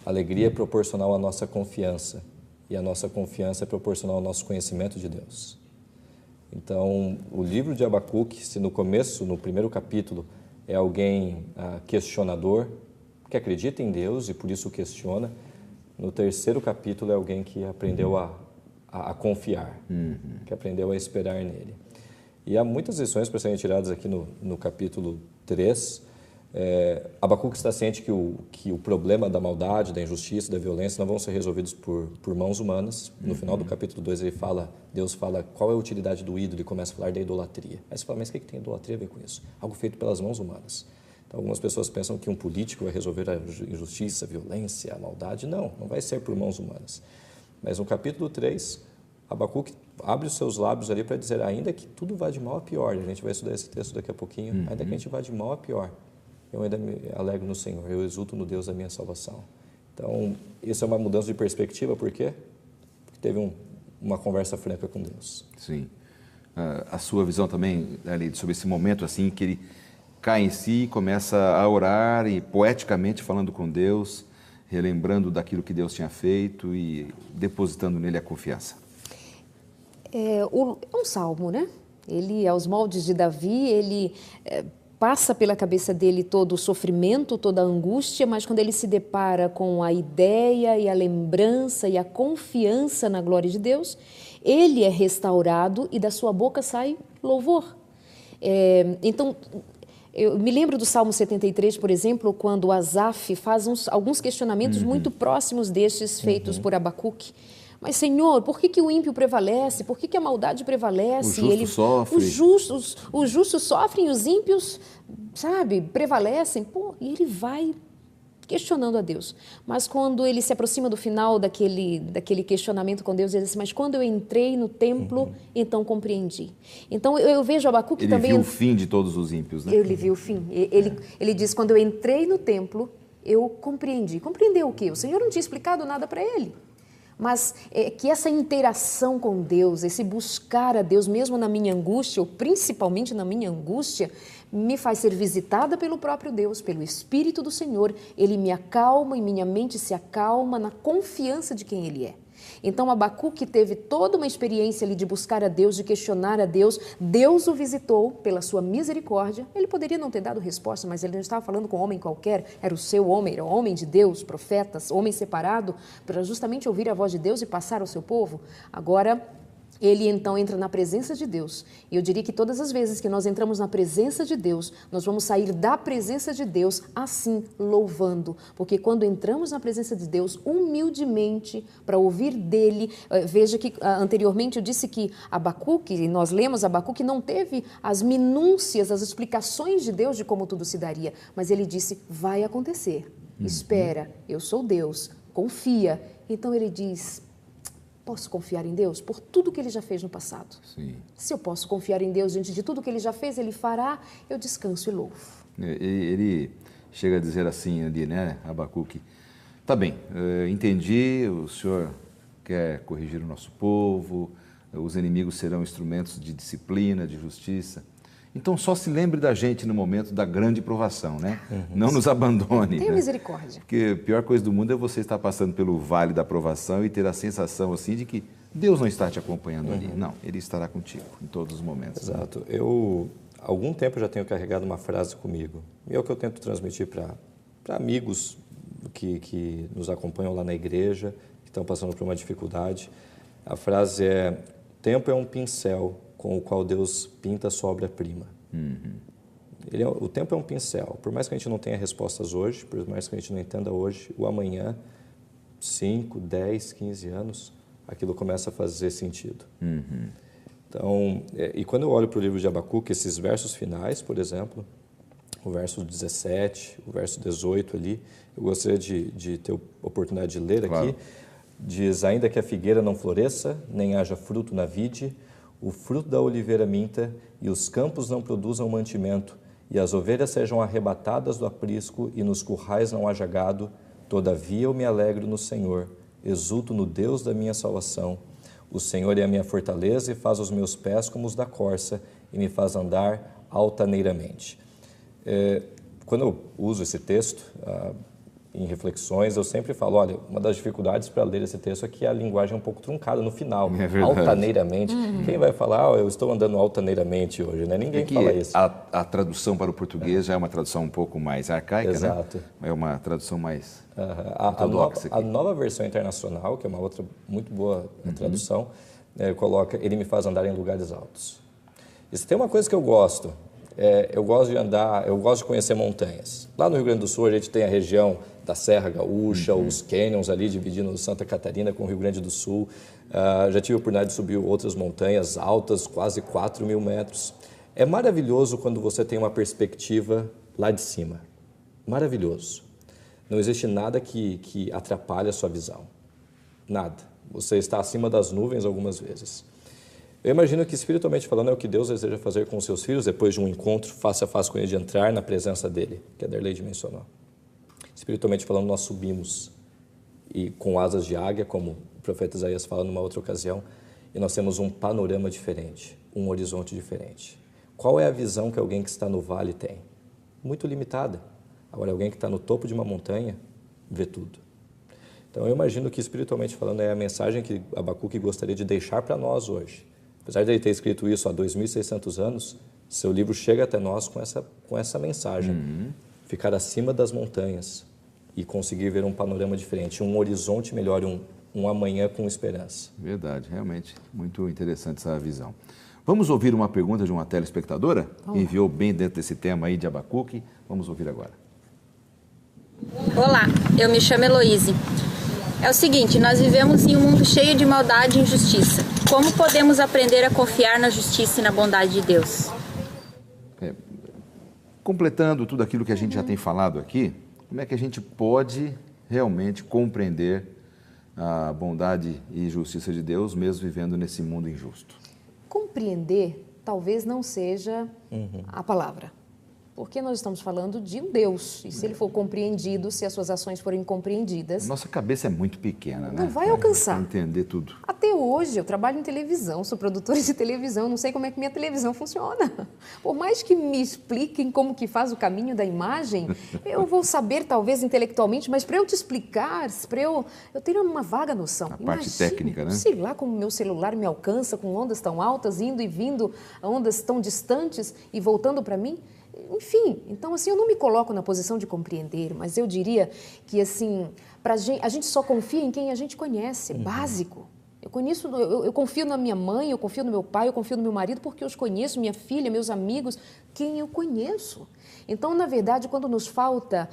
alegria é proporcional à nossa confiança, e a nossa confiança é proporcional ao nosso conhecimento de Deus. Então, o livro de Abacuque, se no começo, no primeiro capítulo, é alguém questionador, que acredita em Deus e por isso questiona, no terceiro capítulo é alguém que aprendeu a confiar, que aprendeu a esperar nele. E há muitas lições para serem tiradas aqui no capítulo 3. Abacuque está ciente que o problema da maldade, da injustiça, da violência não vão ser resolvidos por mãos humanas. No final do capítulo 2 Deus fala qual é a utilidade do ídolo e começa a falar da idolatria. Aí você fala, mas o que tem idolatria a ver com isso? Algo feito pelas mãos humanas. Então, algumas pessoas pensam que um político vai resolver a injustiça, a violência, a maldade. Não vai ser por mãos humanas. Mas no capítulo 3, Abacuque abre os seus lábios ali para dizer, ainda que tudo vá de mal a pior, a gente vai estudar esse texto daqui a pouquinho, ainda que a gente vá de mal a pior, eu ainda me alegro no Senhor, eu exulto no Deus da minha salvação. Então, isso é uma mudança de perspectiva, por quê? Porque teve uma conversa franca com Deus. Sim. A sua visão também, ali, sobre esse momento assim, que ele cai em si, começa a orar e poeticamente falando com Deus, relembrando daquilo que Deus tinha feito e depositando nele a confiança. É um salmo, né? Ele, aos moldes de Davi, ele passa pela cabeça dele todo o sofrimento, toda a angústia, mas quando ele se depara com a ideia e a lembrança e a confiança na glória de Deus, ele é restaurado e da sua boca sai louvor. Então, eu me lembro do Salmo 73, por exemplo, quando Asaf faz alguns questionamentos muito próximos destes feitos por Abacuque. Mas, Senhor, por que o ímpio prevalece? Por que a maldade prevalece? O justo sofre. Os justos sofrem, os ímpios, prevalecem. E ele vai questionando a Deus. Mas quando ele se aproxima do final daquele questionamento com Deus, ele diz assim, mas quando eu entrei no templo, então compreendi. Então eu vejo Abacuque também... Ele viu o fim de todos os ímpios, né? Ele viu o fim. Ele diz, quando eu entrei no templo, eu compreendi. Compreendeu o quê? O Senhor não tinha explicado nada para ele. Mas que essa interação com Deus, esse buscar a Deus, mesmo na minha angústia, ou principalmente na minha angústia, me faz ser visitada pelo próprio Deus, pelo Espírito do Senhor. Ele me acalma e minha mente se acalma na confiança de quem Ele é. Então, Abacuque teve toda uma experiência ali de buscar a Deus, de questionar a Deus. Deus o visitou pela sua misericórdia. Ele poderia não ter dado resposta, mas ele não estava falando com um homem qualquer. Era o seu homem, era o homem de Deus, profetas, homem separado, para justamente ouvir a voz de Deus e passar ao seu povo. Agora, ele então entra na presença de Deus. E eu diria que todas as vezes que nós entramos na presença de Deus, nós vamos sair da presença de Deus assim, louvando. Porque quando entramos na presença de Deus, humildemente, para ouvir dele, veja que anteriormente eu disse que Abacuque, nós lemos Abacuque, não teve as minúcias, as explicações de Deus de como tudo se daria. Mas ele disse, vai acontecer, espera, eu sou Deus, confia. Então ele diz... Posso confiar em Deus por tudo que Ele já fez no passado? Sim. Se eu posso confiar em Deus diante de tudo que Ele já fez, Ele fará, eu descanso e louvo. Ele chega a dizer assim ali, né, Abacuque, tá bem, entendi, o Senhor quer corrigir o nosso povo, os inimigos serão instrumentos de disciplina, de justiça. Então só se lembre da gente no momento da grande provação, né? Não nos abandone. Tenha né? misericórdia. Porque a pior coisa do mundo é você estar passando pelo vale da provação e ter a sensação assim de que Deus não está te acompanhando ali. Não, Ele estará contigo em todos os momentos. Exato. há algum tempo eu já tenho carregado uma frase comigo. E é o que eu tento transmitir para amigos que nos acompanham lá na igreja, que estão passando por uma dificuldade. A frase é: tempo é um pincel com o qual Deus pinta a sua obra-prima. O tempo é um pincel. Por mais que a gente não tenha respostas hoje, por mais que a gente não entenda hoje, o amanhã, 5, 10, 15 anos, aquilo começa a fazer sentido. Então, e quando eu olho para o livro de Abacuque, esses versos finais, por exemplo, o verso 17, o verso 18 ali, eu gostaria de ter a oportunidade de ler aqui. Diz: ainda que a figueira não floresça, nem haja fruto na vide, o fruto da oliveira minta, e os campos não produzam mantimento, e as ovelhas sejam arrebatadas do aprisco, e nos currais não haja gado, todavia eu me alegro no Senhor, exulto no Deus da minha salvação. O Senhor é a minha fortaleza e faz os meus pés como os da corça, e me faz andar altaneiramente. Quando eu uso esse texto em reflexões, eu sempre falo, olha, uma das dificuldades para ler esse texto é que a linguagem é um pouco truncada no final. Altaneiramente. Quem vai falar, eu estou andando altaneiramente hoje, né? Ninguém fala isso. A tradução para o português já é uma tradução um pouco mais arcaica, Exato. Né? É uma tradução mais ortodoxa. A nova versão internacional, que é uma outra muito boa tradução, coloca: ele me faz andar em lugares altos. E se tem uma coisa que eu gosto eu gosto de conhecer montanhas. Lá no Rio Grande do Sul a gente tem a região da Serra Gaúcha, os canyons ali dividindo Santa Catarina com o Rio Grande do Sul. Já tive a oportunidade de subir outras montanhas altas, quase 4.000 metros. É maravilhoso quando você tem uma perspectiva lá de cima. Maravilhoso. Não existe nada que atrapalhe a sua visão. Nada. Você está acima das nuvens algumas vezes. Eu imagino que, espiritualmente falando, é o que Deus deseja fazer com os seus filhos depois de um encontro face a face com ele, de entrar na presença dele, que a Darleide mencionou. Espiritualmente falando, nós subimos e com asas de águia, como o profeta Isaías fala numa outra ocasião, e nós temos um panorama diferente, um horizonte diferente. Qual é a visão que alguém que está no vale tem? Muito limitada. Agora, alguém que está no topo de uma montanha vê tudo. Então, eu imagino que, espiritualmente falando, é a mensagem que Abacuque gostaria de deixar para nós hoje. Apesar de ele ter escrito isso há 2.600 anos, seu livro chega até nós com essa mensagem. Ficar acima das montanhas e conseguir ver um panorama diferente, um horizonte melhor, um amanhã com esperança. Verdade, realmente muito interessante essa visão. Vamos ouvir uma pergunta de uma telespectadora? Enviou bem dentro desse tema aí de Abacuque. Vamos ouvir agora. Olá, eu me chamo Heloíse. É o seguinte, nós vivemos em um mundo cheio de maldade e injustiça. Como podemos aprender a confiar na justiça e na bondade de Deus? Completando tudo aquilo que a gente já tem falado aqui, como é que a gente pode realmente compreender a bondade e justiça de Deus, mesmo vivendo nesse mundo injusto? Compreender talvez não seja a palavra. Porque nós estamos falando de um Deus, e se ele for compreendido, se as suas ações forem compreendidas... Nossa cabeça é muito pequena, né? Não vai alcançar. Para entender tudo. Até hoje, eu trabalho em televisão, sou produtora de televisão, não sei como é que minha televisão funciona. Por mais que me expliquem como que faz o caminho da imagem, eu vou saber talvez intelectualmente, mas para eu te explicar, eu tenho uma vaga noção. A parte técnica, né? Sei lá como meu celular me alcança com ondas tão altas, indo e vindo, ondas tão distantes e voltando para mim. Enfim, então assim, eu não me coloco na posição de compreender, mas eu diria que assim, a gente só confia em quem a gente conhece, é básico. Eu confio na minha mãe, eu confio no meu pai, eu confio no meu marido porque eu os conheço, minha filha, meus amigos, quem eu conheço. Então, na verdade, quando nos falta...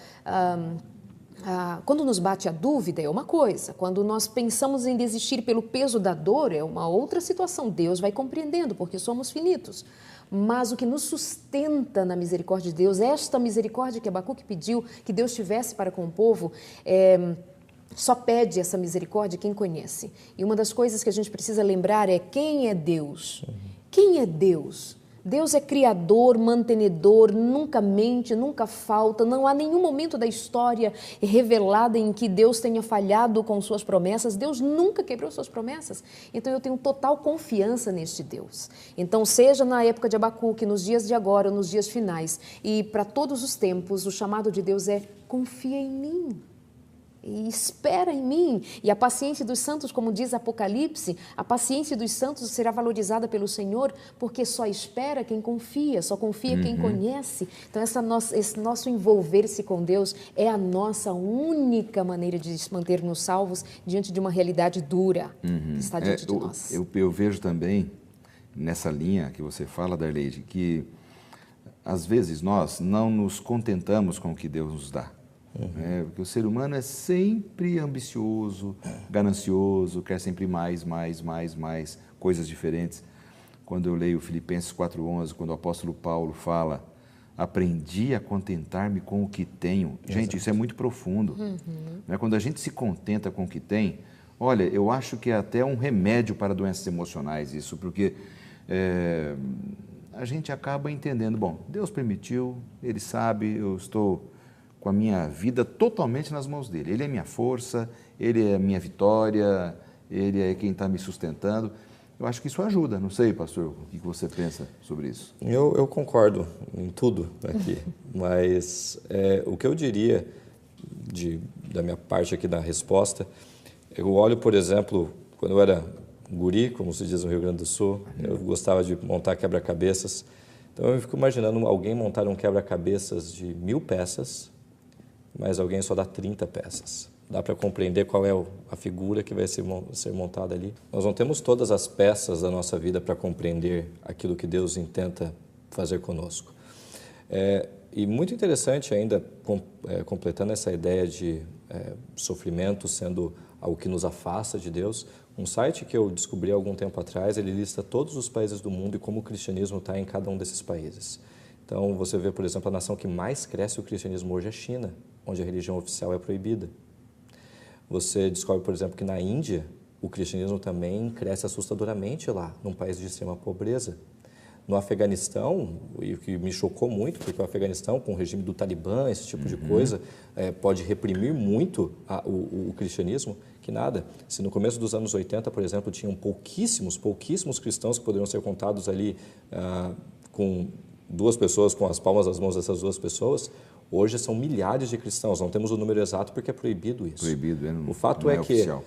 quando nos bate a dúvida é uma coisa, quando nós pensamos em desistir pelo peso da dor é uma outra situação. Deus vai compreendendo porque somos finitos. Mas o que nos sustenta na misericórdia de Deus, esta misericórdia que Abacuque pediu que Deus tivesse para com o povo, só pede essa misericórdia quem conhece. E uma das coisas que a gente precisa lembrar é quem é Deus. Quem é Deus? Deus é criador, mantenedor, nunca mente, nunca falta, não há nenhum momento da história revelada em que Deus tenha falhado com suas promessas, Deus nunca quebrou suas promessas, então eu tenho total confiança neste Deus. Então seja na época de Abacuque, nos dias de agora, nos dias finais e para todos os tempos, o chamado de Deus é confia em mim. e espera em mim. E a paciência dos santos, como diz Apocalipse, a paciência dos santos será valorizada pelo Senhor, porque só espera quem confia, só confia quem conhece. Então esse nosso envolver-se com Deus é a nossa única maneira de manter-nos salvos diante de uma realidade dura que está diante de nós. Eu vejo também, nessa linha que você fala, Darleide, que às vezes nós não nos contentamos com o que Deus nos dá. Porque o ser humano é sempre ambicioso, ganancioso, quer sempre mais, coisas diferentes. Quando eu leio Filipenses 4:11, quando o apóstolo Paulo fala, aprendi a contentar-me com o que tenho. Gente, isso é muito profundo. Quando a gente se contenta com o que tem, olha, eu acho que é até um remédio para doenças emocionais isso, porque a gente acaba entendendo, bom, Deus permitiu, Ele sabe, eu estou com a minha vida totalmente nas mãos dele. Ele é minha força, ele é minha vitória, ele é quem está me sustentando. Eu acho que isso ajuda. Não sei, pastor, o que você pensa sobre isso? Eu concordo em tudo aqui, mas o que eu diria da minha parte aqui na resposta, eu olho, por exemplo, quando eu era guri, como se diz no Rio Grande do Sul, eu gostava de montar quebra-cabeças. Então eu fico imaginando alguém montar um quebra-cabeças de 1000 peças, mas alguém só dá 30 peças. Dá para compreender qual é a figura que vai ser montada ali. Nós não temos todas as peças da nossa vida para compreender aquilo que Deus intenta fazer conosco. E muito interessante ainda, completando essa ideia de sofrimento sendo algo que nos afasta de Deus, um site que eu descobri há algum tempo atrás, ele lista todos os países do mundo e como o cristianismo está em cada um desses países. Então, você vê, por exemplo, a nação que mais cresce o cristianismo hoje é a China, onde a religião oficial é proibida. Você descobre, por exemplo, que na Índia, o cristianismo também cresce assustadoramente lá, num país de extrema pobreza. No Afeganistão, e o que me chocou muito, porque o Afeganistão, com o regime do Talibã, esse tipo de coisa, pode reprimir muito o cristianismo, que nada. Se no começo dos anos 80, por exemplo, tinham pouquíssimos cristãos que poderiam ser contados ali com 2 pessoas, com as palmas das mãos dessas 2 pessoas, hoje são milhares de cristãos. Não temos o número exato porque é proibido isso. Proibido, o fato é que oficial.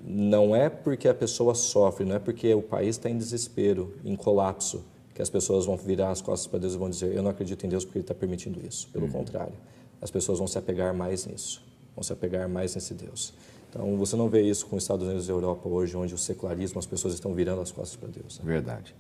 Não é porque a pessoa sofre, não é porque o país está em desespero, em colapso, que as pessoas vão virar as costas para Deus e vão dizer, eu não acredito em Deus porque Ele está permitindo isso. Pelo contrário, as pessoas vão se apegar mais nisso, vão se apegar mais nesse Deus. Então, você não vê isso com os Estados Unidos e a Europa hoje, onde o secularismo, as pessoas estão virando as costas para Deus. Né? Verdade.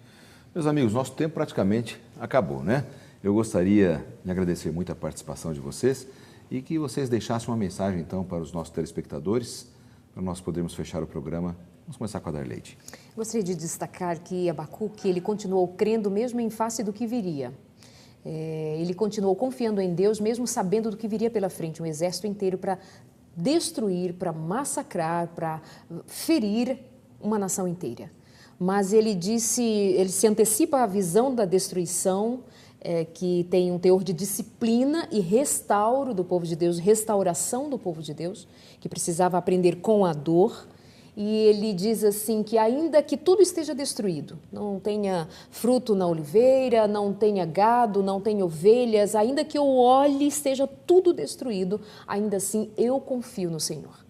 Meus amigos, nosso tempo praticamente acabou, né? Eu gostaria de agradecer muito a participação de vocês e que vocês deixassem uma mensagem, então, para os nossos telespectadores, para nós podermos fechar o programa. Vamos começar com a Darleide. Gostaria de destacar que Abacuque, ele continuou crendo mesmo em face do que viria. Ele continuou confiando em Deus, mesmo sabendo do que viria pela frente, um exército inteiro para destruir, para massacrar, para ferir uma nação inteira. Mas ele se antecipa à visão da destruição, que tem um teor de disciplina e restauro do povo de Deus, restauração do povo de Deus, que precisava aprender com a dor. E ele diz assim que ainda que tudo esteja destruído, não tenha fruto na oliveira, não tenha gado, não tenha ovelhas, ainda que eu olhe e esteja tudo destruído, ainda assim eu confio no Senhor.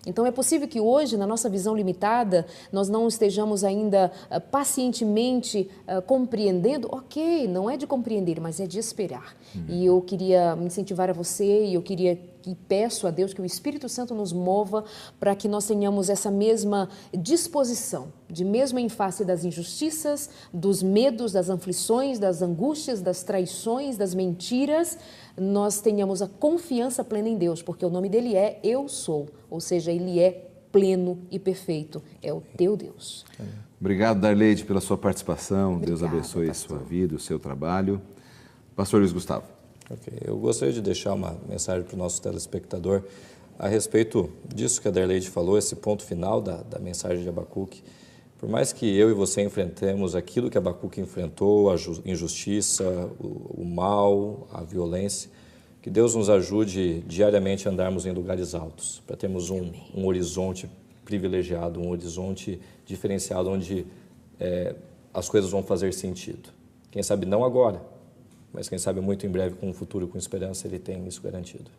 Então, é possível que hoje, na nossa visão limitada, nós não estejamos ainda pacientemente compreendendo. Ok, não é de compreender, mas é de esperar. E eu queria incentivar a você e peço a Deus que o Espírito Santo nos mova para que nós tenhamos essa mesma disposição, de mesmo em face das injustiças, dos medos, das aflições, das angústias, das traições, das mentiras, nós tenhamos a confiança plena em Deus, porque o nome dele é Eu Sou, ou seja, ele é pleno e perfeito, é o teu Deus. Obrigado, Darleide, pela sua participação. Obrigada, Deus abençoe pastor. a sua vida, o seu trabalho. Pastor Luiz Gustavo. Okay. Eu gostaria de deixar uma mensagem para o nosso telespectador a respeito disso que a Darleide falou, esse ponto final da mensagem de Abacuque. Por mais que eu e você enfrentemos aquilo que Abacuque enfrentou, a injustiça, o mal, a violência, que Deus nos ajude diariamente a andarmos em lugares altos, para termos um horizonte privilegiado, um horizonte diferenciado, onde as coisas vão fazer sentido. Quem sabe não agora, mas quem sabe muito em breve, com um futuro com esperança, Ele tem isso garantido.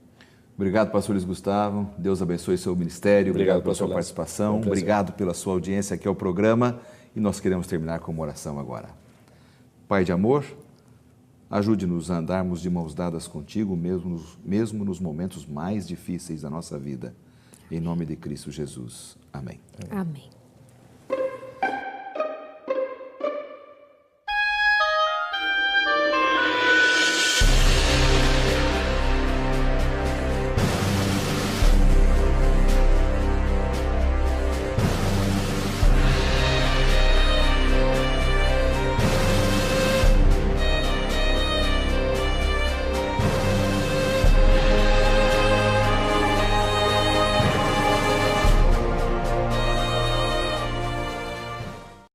Obrigado, pastor Luiz Gustavo. Deus abençoe seu ministério. Obrigado pela sua participação. Obrigado pela sua audiência aqui ao programa. E nós queremos terminar com uma oração agora. Pai de amor, ajude-nos a andarmos de mãos dadas contigo, mesmo nos momentos mais difíceis da nossa vida. Em nome de Cristo Jesus. Amém. Amém.